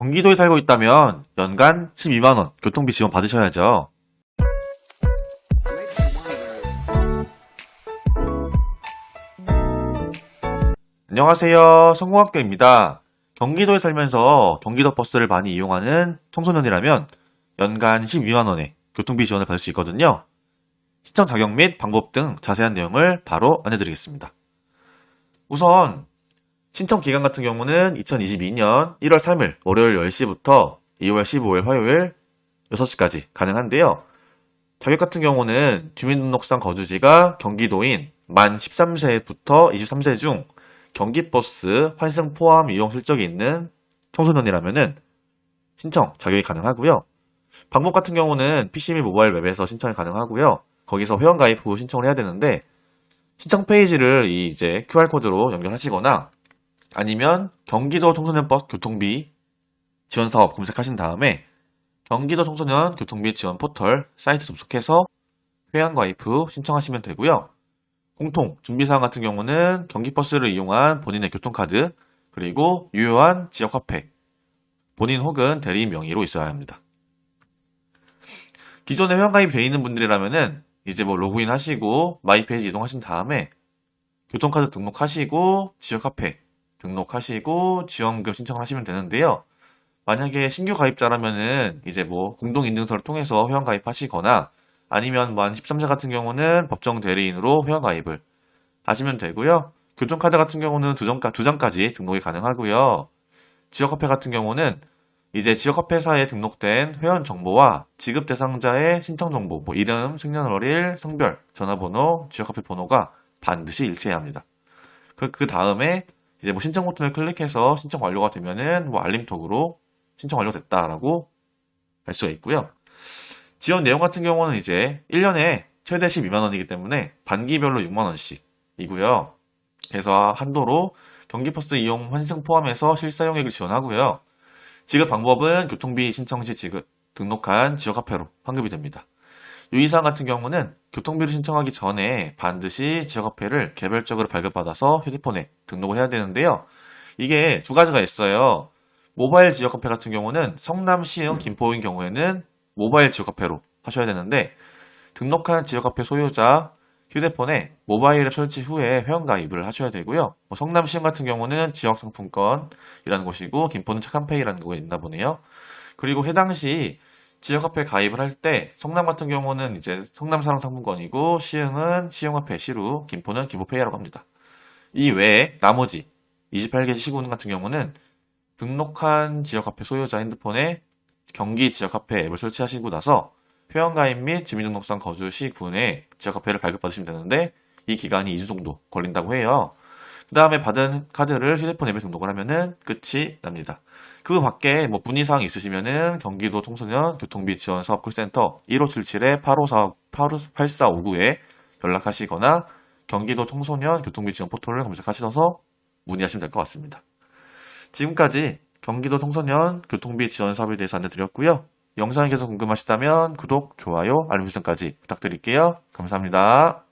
경기도에 살고 있다면 연간 12만원 교통비 지원 받으셔야죠. 안녕하세요. 성공학교입니다. 경기도에 살면서 경기도 버스를 많이 이용하는 청소년이라면 연간 12만원의 교통비 지원을 받을 수 있거든요. 신청 자격 및 방법 등 자세한 내용을 바로 안내드리겠습니다. 우선 신청 기간 같은 경우는 2022년 1월 3일 월요일 10시부터 2월 15일 화요일 6시까지 가능한데요. 자격 같은 경우는 주민등록상 거주지가 경기도인 만 13세부터 23세 중 경기버스 환승 포함 이용 실적이 있는 청소년이라면 신청 자격이 가능하고요. 방법 같은 경우는 PC 및 모바일 웹에서 신청이 가능하고요. 거기서 회원가입 후 신청을 해야 되는데 신청 페이지를 이제 QR코드로 연결하시거나 아니면 경기도 청소년 버스 교통비 지원 사업 검색하신 다음에 경기도 청소년 교통비 지원 포털 사이트 접속해서 회원가입 후 신청하시면 되고요. 공통 준비사항 같은 경우는 경기버스를 이용한 본인의 교통카드 그리고 유효한 지역화폐 본인 혹은 대리인 명의로 있어야 합니다. 기존에 회원가입이 되어 있는 분들이라면은 이제 로그인 하시고 마이 페이지 이동하신 다음에 교통카드 등록하시고 지역화폐 등록하시고 지원금 신청을 하시면 되는데요. 만약에 신규 가입자라면은 이제 공동인증서를 통해서 회원가입하시거나 아니면 만 13세 같은 경우는 법정 대리인으로 회원가입을 하시면 되고요. 교통카드 같은 경우는 두 장까지 등록이 가능하고요. 지역화폐 같은 경우는 이제 지역화폐사에 등록된 회원 정보와 지급 대상자의 신청 정보, 이름, 생년월일, 성별, 전화번호, 지역화폐 번호가 반드시 일치해야 합니다. 그 다음에 이제 신청 버튼을 클릭해서 신청 완료가 되면은 알림톡으로 신청 완료됐다라고 알 수가 있고요. 지원 내용 같은 경우는 이제 1년에 최대 12만원이기 때문에 반기별로 6만원씩이고요. 그래서 한도로 경기버스 이용 환승 포함해서 실사용액을 지원하고요. 지급 방법은 교통비 신청 시 등록한 지역화폐로 환급이 됩니다. 유의사항 같은 경우는 교통비를 신청하기 전에 반드시 지역화폐를 개별적으로 발급받아서 휴대폰에 등록을 해야 되는데요. 이게 두 가지가 있어요. 모바일 지역화폐 같은 경우는 성남, 시흥, 김포인 경우에는 모바일 지역화폐로 하셔야 되는데 등록한 지역화폐 소유자 휴대폰에 모바일 앱 설치 후에 회원가입을 하셔야 되고요. 성남, 시흥 같은 경우는 지역상품권이라는 곳이고 김포는 착한페이라는 곳에 있나 보네요. 그리고 해당 시 지역화폐 가입을 할 때 성남 같은 경우는 이제 성남사랑상품권이고 시흥은 시흥화폐 시루, 김포는 김포페이라고 합니다. 이 외에 나머지 28개 시군 같은 경우는 등록한 지역화폐 소유자 핸드폰에 경기 지역화폐 앱을 설치하시고 나서 회원가입 및 주민등록상 거주 시 군에 지역화폐를 발급받으시면 되는데 이 기간이 2주 정도 걸린다고 해요. 그 다음에 받은 카드를 휴대폰 앱에 등록을 하면은 끝이 납니다. 그 밖에 문의사항 있으시면은 경기도 청소년 교통비 지원 사업 콜센터 1577-8549에 연락하시거나 경기도 청소년 교통비 지원 포털을 검색하셔서 문의하시면 될 것 같습니다. 지금까지 경기도 청소년 교통비 지원 사업에 대해서 안내드렸고요. 영상이 계속 궁금하시다면 구독, 좋아요, 알림 설정까지 부탁드릴게요. 감사합니다.